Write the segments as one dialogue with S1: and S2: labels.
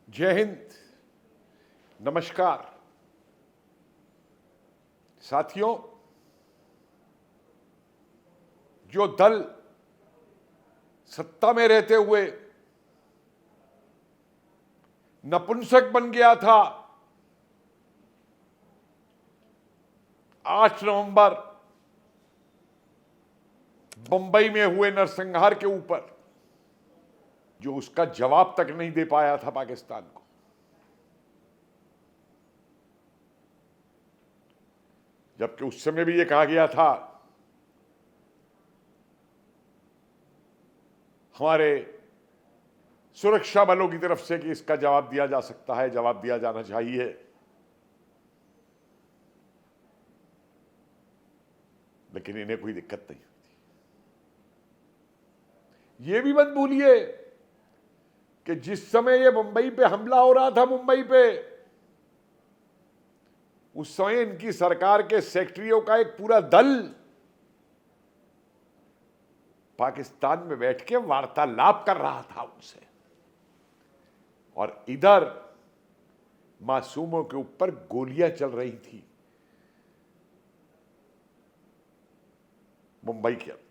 S1: जय हिंद, नमस्कार साथियों। जो दल सत्ता में रहते हुए नपुंसक बन गया था, 8 नवंबर बंबई में हुए नरसंहार के ऊपर जो उसका जवाब तक नहीं दे पाया था पाकिस्तान को, जबकि उस समय भी यह कहा गया था हमारे सुरक्षा बलों की तरफ से कि इसका जवाब दिया जा सकता है, जवाब दिया जाना चाहिए। लेकिन इन्हें कोई दिक्कत नहीं हुई। यह भी मत भूलिए कि जिस समय यह मुंबई पे हमला हो रहा था, मुंबई पे, उस समय इनकी सरकार के सेक्रेटरियों का एक पूरा दल पाकिस्तान में बैठ के वार्तालाप कर रहा था उनसे, और इधर मासूमों के ऊपर गोलियां चल रही थी मुंबई के अंदर।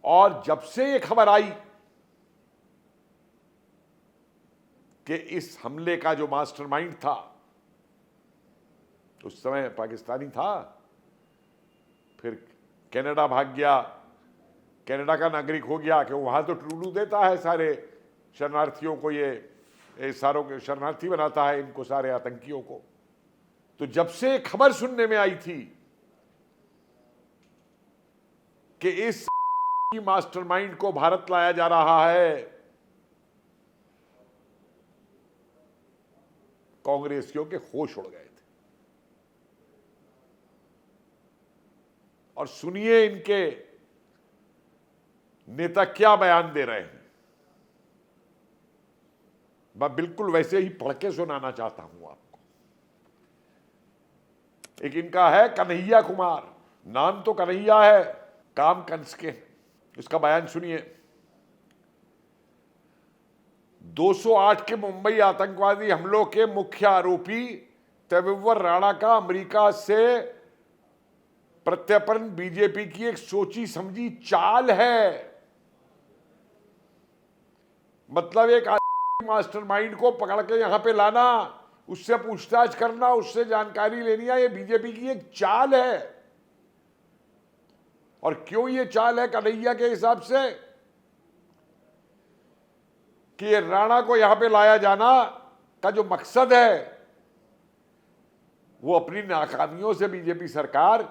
S1: और जब से यह खबर आई कि इस हमले का जो मास्टरमाइंड था, उस समय पाकिस्तानी था, फिर कनाडा भाग गया, कनाडा का नागरिक हो गया कि वहां तो टुल्लू देता है सारे शरणार्थियों को, ये सारों के शरणार्थी बनाता है इनको, सारे आतंकियों को। तो जब से खबर सुनने में आई थी कि इस मास्टरमाइंड को भारत लाया जा रहा है, कांग्रेसियों के होश उड़ गए थे। और सुनिए इनके नेता क्या बयान दे रहे हैं। मैं बिल्कुल वैसे ही पढ़ के सुनाना चाहता हूं आपको। एक इनका है कन्हैया कुमार, नाम तो कन्हैया है, काम कंस के। इसका बयान सुनिए। 208 के मुंबई आतंकवादी हमलों के मुख्य आरोपी तैयब्बुर राणा का अमेरिका से प्रत्यर्पण बीजेपी की एक सोची समझी चाल है। मतलब एक मास्टरमाइंड को पकड़ के यहां पे लाना, उससे पूछताछ करना, उससे जानकारी लेनी है, ये बीजेपी की एक चाल है। और क्यों ये चाल है कन्हैया के हिसाब से? कि ये राणा को यहां पे लाया जाना का जो मकसद है, वो अपनी नाकामियों से बीजेपी सरकार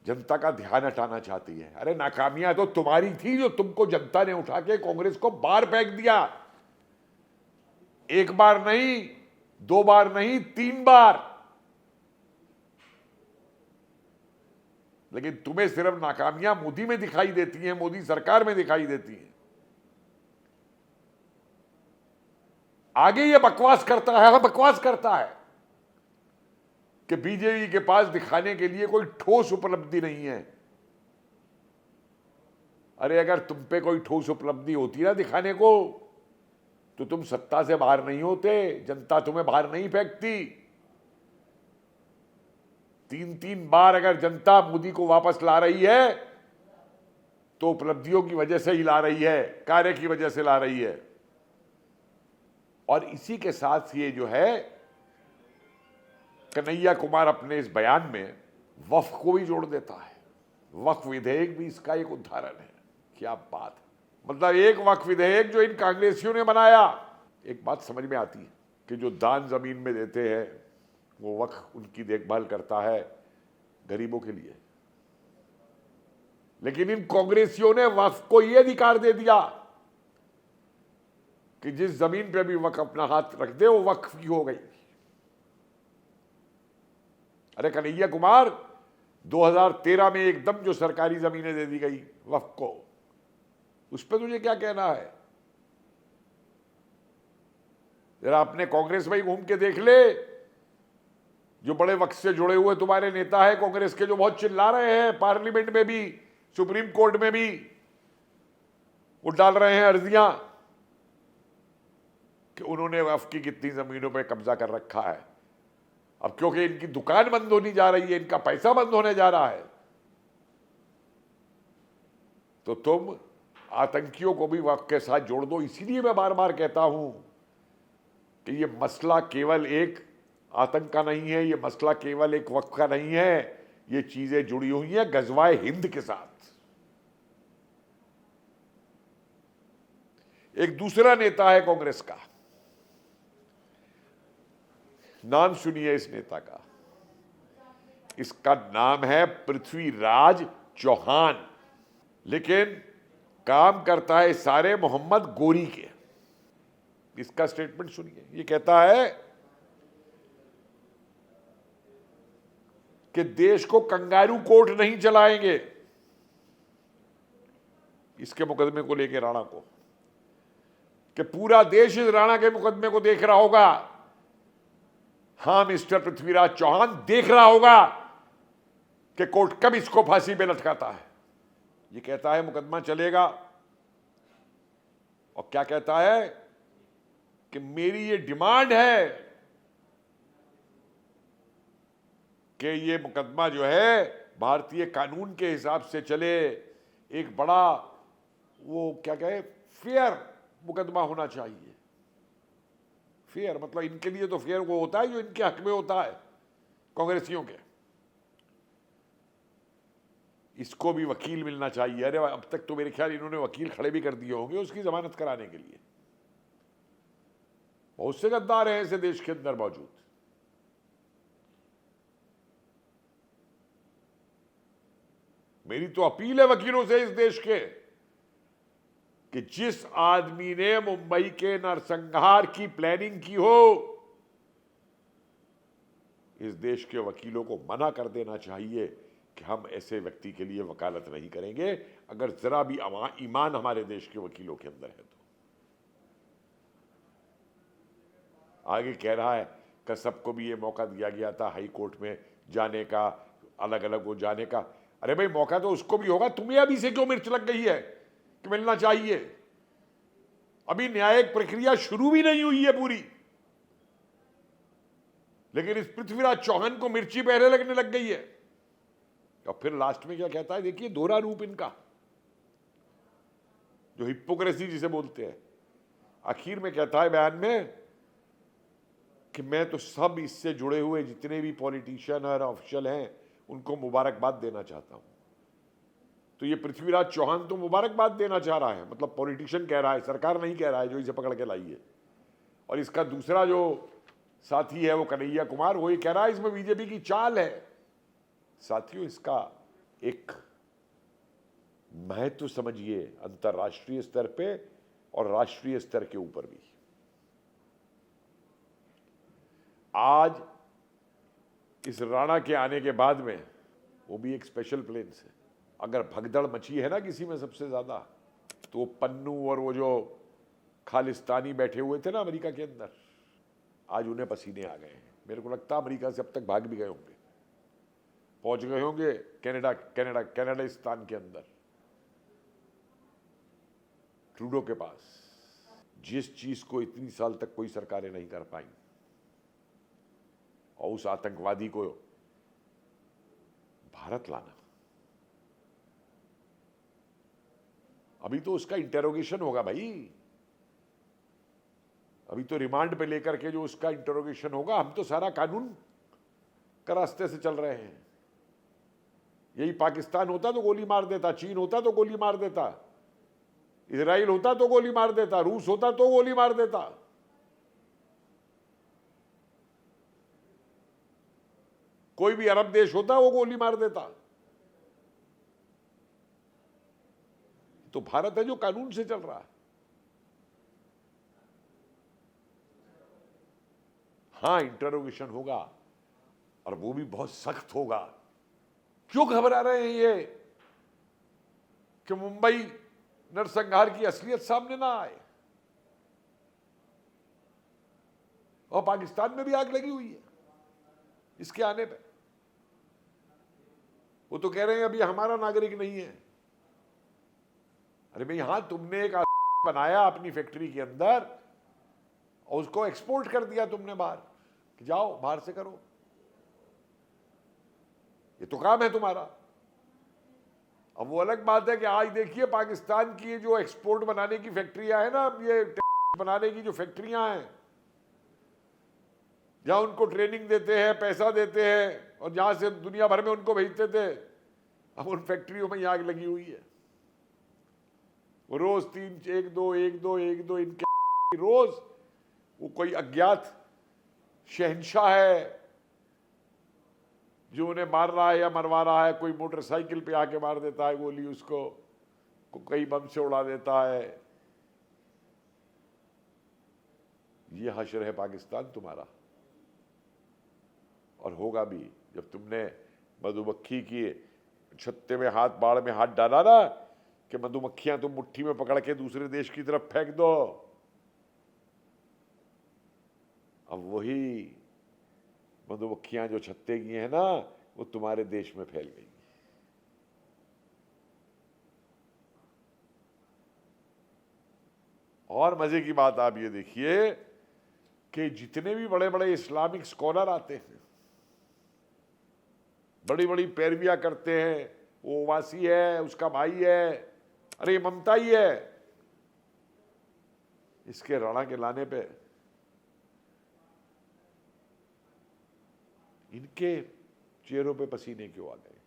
S1: जनता का ध्यान हटाना चाहती है। अरे नाकामियां तो तुम्हारी थी, जो तुमको जनता ने उठा के कांग्रेस को बाहर फेंक दिया। एक बार नहीं, 2 बार नहीं, 3 बार। लेकिन तुम्हें सिर्फ नाकामियां मोदी में दिखाई देती हैं, मोदी सरकार में दिखाई देती हैं। आगे ये बकवास करता है कि बीजेपी के पास दिखाने के लिए कोई ठोस उपलब्धि नहीं है। अरे अगर तुम पे कोई ठोस उपलब्धि होती ना दिखाने को, तो तुम सत्ता से बाहर नहीं होते, जनता तुम्हें बाहर नहीं फेंकती। 3-3 बार अगर जनता मोदी को वापस ला रही है, तो उपलब्धियों की वजह से ही ला रही है, कार्य की वजह से ला रही है। और इसी के साथ ये जो है कन्हैया कुमार अपने इस बयान में वक्फ को भी जोड़ देता है। वक्फ विधेयक भी इसका एक उदाहरण है। क्या बात है! मतलब एक वक्फ विधेयक जो इन कांग्रेसियों ने बनाया। एक बात समझ में आती है कि जो दान जमीन में देते हैं, वो वक्फ उनकी देखभाल करता है गरीबों के लिए। लेकिन इन कांग्रेसियों ने वक्फ को यह अधिकार दे दिया कि जिस जमीन पे भी वक्फ अपना हाथ रख दे, वो वक्फ की हो गई। अरे कन्हैया कुमार, 2013 में एकदम जो सरकारी जमीनें दे दी गई वक्फ को, उस पर तुझे क्या कहना है? जरा अपने कांग्रेस में ही घूम के देख ले। जो बड़े वक्त से जुड़े हुए तुम्हारे नेता है कांग्रेस के, जो बहुत चिल्ला रहे हैं पार्लियामेंट में भी, सुप्रीम कोर्ट में भी, वो डाल रहे हैं अर्जियां कि उन्होंने वक्फ की कितनी जमीनों पर कब्जा कर रखा है। अब क्योंकि इनकी दुकान बंद होने जा रही है, इनका पैसा बंद होने जा रहा है, तो तुम आतंकियों को भी वक्फ के साथ जोड़ दो। इसीलिए मैं बार बार कहता हूं कि ये मसला केवल एक आतंक का नहीं है, ये मसला केवल एक वक्फ का नहीं है, ये चीजें जुड़ी हुई हैं गजवाए हिंद के साथ। एक दूसरा नेता है कांग्रेस का, नाम सुनिए इस नेता का, इसका नाम है पृथ्वीराज चौहान, लेकिन काम करता है सारे मोहम्मद गोरी के। इसका स्टेटमेंट सुनिए, ये कहता है कि देश को कंगारू कोर्ट नहीं चलाएंगे, इसके मुकदमे को लेकर राणा को, कि पूरा देश इस राणा के मुकदमे को देख रहा होगा। हां, मिस्टर पृथ्वीराज चौहान देख रहा होगा कि कोर्ट कब इसको फांसी पे लटकाता है। ये कहता है मुकदमा चलेगा, और क्या कहता है कि मेरी ये डिमांड है कि ये मुकदमा जो है भारतीय कानून के हिसाब से चले, एक बड़ा वो क्या कहे फेयर मुकदमा होना चाहिए। फेयर मतलब इनके लिए तो फेयर वो होता है जो इनके हक में होता है, कांग्रेसियों के। इसको भी वकील मिलना चाहिए। अरे अब तक तो मेरे ख्याल इन्होंने वकील खड़े भी कर दिए होंगे उसकी जमानत कराने के लिए। बहुत से गद्दार हैं ऐसे देश के अंदर मौजूद। मेरी तो अपील है वकीलों से इस देश के कि जिस आदमी ने मुंबई के नरसंहार की प्लानिंग की हो, इस देश के वकीलों को मना कर देना चाहिए कि हम ऐसे व्यक्ति के लिए वकालत नहीं करेंगे, अगर जरा भी ईमान हमारे देश के वकीलों के अंदर है तो। आगे कह रहा है कि सबको भी ये मौका दिया गया था हाई कोर्ट में जाने का, अलग अलग वो जाने का। अरे भाई, मौका तो उसको भी होगा, तुम्हें अभी से क्यों मिर्च लग गई है कि मिलना चाहिए? अभी न्यायिक प्रक्रिया शुरू भी नहीं हुई है पूरी, लेकिन इस पृथ्वीराज चौहान को मिर्ची पहले लगने लग गई है। और फिर लास्ट में क्या कहता है, देखिए दोहरा रूप इनका, जो हिपोक्रेसी जिसे बोलते हैं। आखिर में कहता है बयान में कि मैं तो सब इससे जुड़े हुए जितने भी पॉलिटिशियन और ऑफिशियल हैं उनको मुबारकबाद देना चाहता हूं। तो ये पृथ्वीराज चौहान तो मुबारकबाद देना चाह रहा है, मतलब पॉलिटिशियन कह रहा है, सरकार नहीं कह रहा है जो इसे पकड़ के लाई है। और इसका दूसरा जो साथी है वो कन्हैया कुमार, वो ये कह रहा है इसमें बीजेपी की चाल है। साथियों, इसका एक महत्व समझिए अंतर्राष्ट्रीय स्तर पे और राष्ट्रीय स्तर के ऊपर भी। आज इस राणा के आने के बाद में, वो भी एक स्पेशल प्लेन से, अगर भगदड़ मची है ना किसी में सबसे ज्यादा, तो वो पन्नू और वो जो खालिस्तानी बैठे हुए थे ना अमेरिका के अंदर, आज उन्हें पसीने आ गए हैं। मेरे को लगता है अमेरिका से अब तक भाग भी गए होंगे, पहुंच गए होंगे कनाडास्तान के अंदर, ट्रूडो के पास। जिस चीज को इतनी साल तक कोई सरकारें नहीं कर पाई, और उस आतंकवादी को भारत लाना। अभी तो उसका इंटेरोगेशन होगा भाई, अभी तो रिमांड पे लेकर के जो उसका इंटेरोगेशन होगा। हम तो सारा कानून का रास्ते से चल रहे हैं। यही पाकिस्तान होता तो गोली मार देता, चीन होता तो गोली मार देता, इजराइल होता तो गोली मार देता, रूस होता तो गोली मार देता। कोई भी अरब देश होता वो गोली मार देता। तो भारत है जो कानून से चल रहा है। हां, इंटरोगेशन होगा और वो भी बहुत सख्त होगा। क्यों घबरा रहे हैं ये कि मुंबई नरसंहार की असलियत सामने ना आए? और पाकिस्तान में भी आग लगी हुई है इसके आने पे। वो तो कह रहे हैं अभी हमारा नागरिक नहीं है। अरे भाई हाँ, तुमने एक बनाया अपनी फैक्ट्री के अंदर और उसको एक्सपोर्ट कर दिया तुमने बाहर कि जाओ बाहर से करो, ये तो काम है तुम्हारा। अब वो अलग बात है कि आज देखिए पाकिस्तान की जो एक्सपोर्ट बनाने की फैक्ट्रियां हैं ना, ये बनाने की जो फैक्ट्रियां हैं, जहां उनको ट्रेनिंग देते हैं, पैसा देते हैं और जहां से दुनिया भर में उनको भेजते थे, अब उन फैक्ट्रियों में आग लगी हुई है। वो रोज 3 1 2 1 2 1 2 इनके रोज वो कोई अज्ञात शहंशाह है जो उन्हें मार रहा है या मरवा रहा है। कोई मोटरसाइकिल पे आके मार देता है गोली उसको, कई बम से उड़ा देता है। ये हश्र है पाकिस्तान तुम्हारा, और होगा भी। जब तुमने मधुमक्खी की छत्ते में हाथ, बाढ़ में हाथ डाला ना कि मधुमक्खियां तुम मुट्ठी में पकड़ के दूसरे देश की तरफ फेंक दो, अब वही मधुमक्खियां जो छत्ते की हैं ना, वो तुम्हारे देश में फैल गई। और मजे की बात आप ये देखिए कि जितने भी बड़े बड़े इस्लामिक स्कॉलर आते हैं, बड़ी बड़ी पैरवियां करते हैं, वो ओवैसी है, उसका भाई है, अरे ममता ही है, इसके राणा के लाने पे इनके चेहरों पे पसीने क्यों आ गए?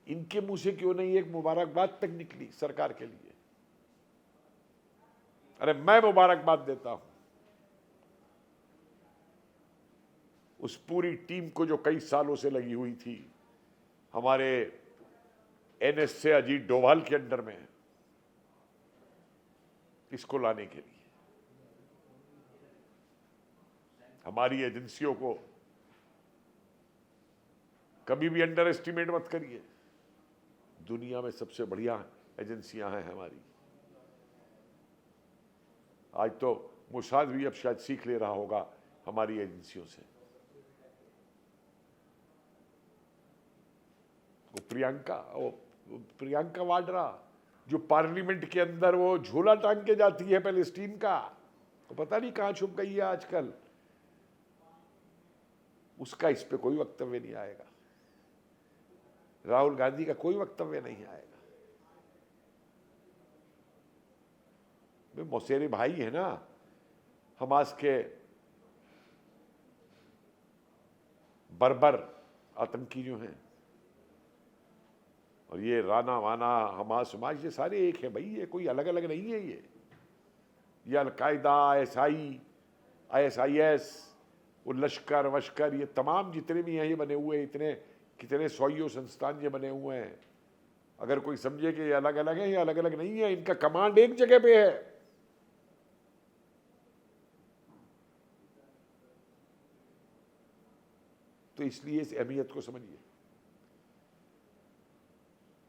S1: इनके मुंह से क्यों नहीं एक मुबारकबाद तक निकली सरकार के लिए? अरे मैं मुबारकबाद देता हूं उस पूरी टीम को जो कई सालों से लगी हुई थी हमारे एनएस से अजीत डोभाल के अंडर में इसको लाने के लिए। हमारी एजेंसियों को कभी भी अंडर एस्टिमेट मत करिए, दुनिया में सबसे बढ़िया एजेंसियां हैं हमारी। आज तो मुसाद भी अब शायद सीख ले रहा होगा हमारी एजेंसियों से। वो प्रियंका वाड्रा जो पार्लियामेंट के अंदर वो झोला टांग के जाती है पैलेस्टीन का, तो पता नहीं कहां छुप गई है आजकल। उसका इस पे कोई वक्तव्य नहीं आएगा, राहुल गांधी का कोई वक्तव्य नहीं आएगा। वे मौसेरे भाई है ना हमास के बर्बर आतंकी जो हैं, और ये राना वाना हमास हमास ये सारे एक है भाई, ये कोई अलग अलग नहीं है। ये अलकायदा, ISIS, वो लश्कर वश्कर, ये तमाम जितने भी हैं ये बने हुए, इतने कितने सौयों संस्थान ये बने हुए हैं। अगर कोई समझे कि ये अलग अलग है, ये अलग अलग नहीं है, इनका कमांड एक जगह पे है। तो इसलिए इस अहमियत को समझिए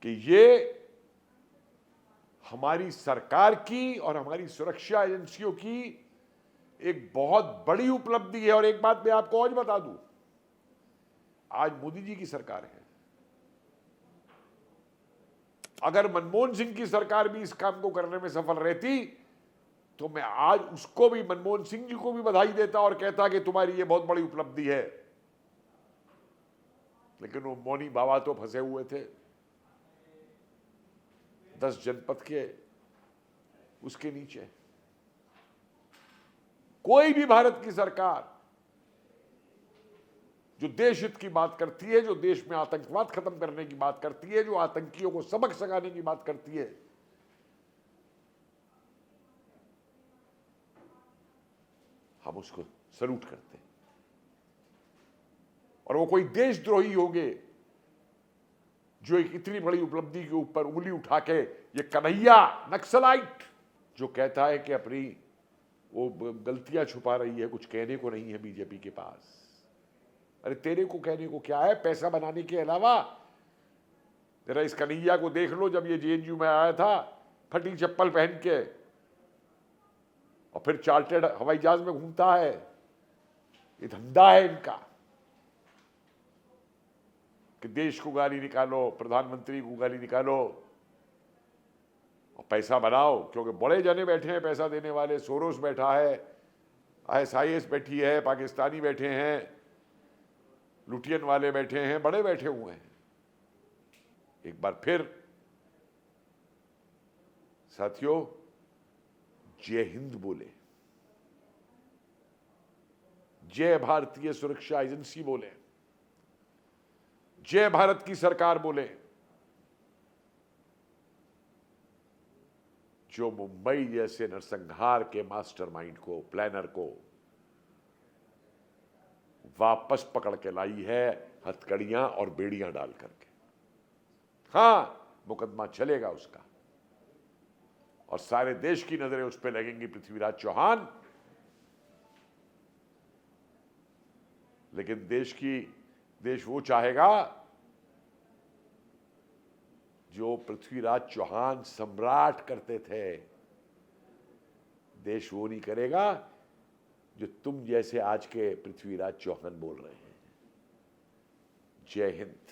S1: कि ये हमारी सरकार की और हमारी सुरक्षा एजेंसियों की एक बहुत बड़ी उपलब्धि है। और एक बात मैं आपको और बता दूं, आज मोदी जी की सरकार है, अगर मनमोहन सिंह की सरकार भी इस काम को करने में सफल रहती तो मैं आज उसको भी, मनमोहन सिंह जी को भी बधाई देता और कहता कि तुम्हारी ये बहुत बड़ी उपलब्धि है। लेकिन वो मौनी बाबा तो फंसे हुए थे 10 जनपद के उसके नीचे। कोई भी भारत की सरकार जो देश हित की बात करती है, जो देश में आतंकवाद खत्म करने की बात करती है, जो आतंकियों को सबक सिखाने की बात करती है, हम उसको सल्यूट करते हैं। और वो कोई देशद्रोही होंगे जो एक इतनी बड़ी उपलब्धि के ऊपर उंगली उठा के, ये कन्हैया नक्सलाइट जो कहता है कि अपनी वो गलतियां छुपा रही है, कुछ कहने को नहीं है बीजेपी के पास। अरे तेरे को कहने को क्या है पैसा बनाने के अलावा? तेरा इस कन्हैया को देख लो, जब ये JNU में आया था फटी चप्पल पहन के और फिर चार्टर्ड हवाई जहाज में घूमता है। ये धंधा है इनका कि देश को गाली निकालो, प्रधानमंत्री को गाली निकालो। पैसा बनाओ, क्योंकि बड़े जने बैठे हैं पैसा देने वाले, सोरोस बैठा है, ISIS बैठी है, पाकिस्तानी बैठे हैं, लुटियन वाले बैठे हैं, बड़े बैठे हुए हैं। एक बार फिर साथियों, जय हिंद बोले, जय भारतीय सुरक्षा एजेंसी बोले, जय भारत की सरकार बोले। जो मुंबई जैसे नरसंहार के मास्टरमाइंड को, प्लानर को वापस पकड़ के लाई है हथकड़ियां और बेड़ियां डाल करके। हां, मुकदमा चलेगा उसका और सारे देश की नजरें उस पर लगेंगी, पृथ्वीराज चौहान। लेकिन देश वो चाहेगा जो पृथ्वीराज चौहान सम्राट करते थे। देश वो नहीं करेगा जो तुम जैसे आज के पृथ्वीराज चौहान बोल रहे हैं। जय हिंद।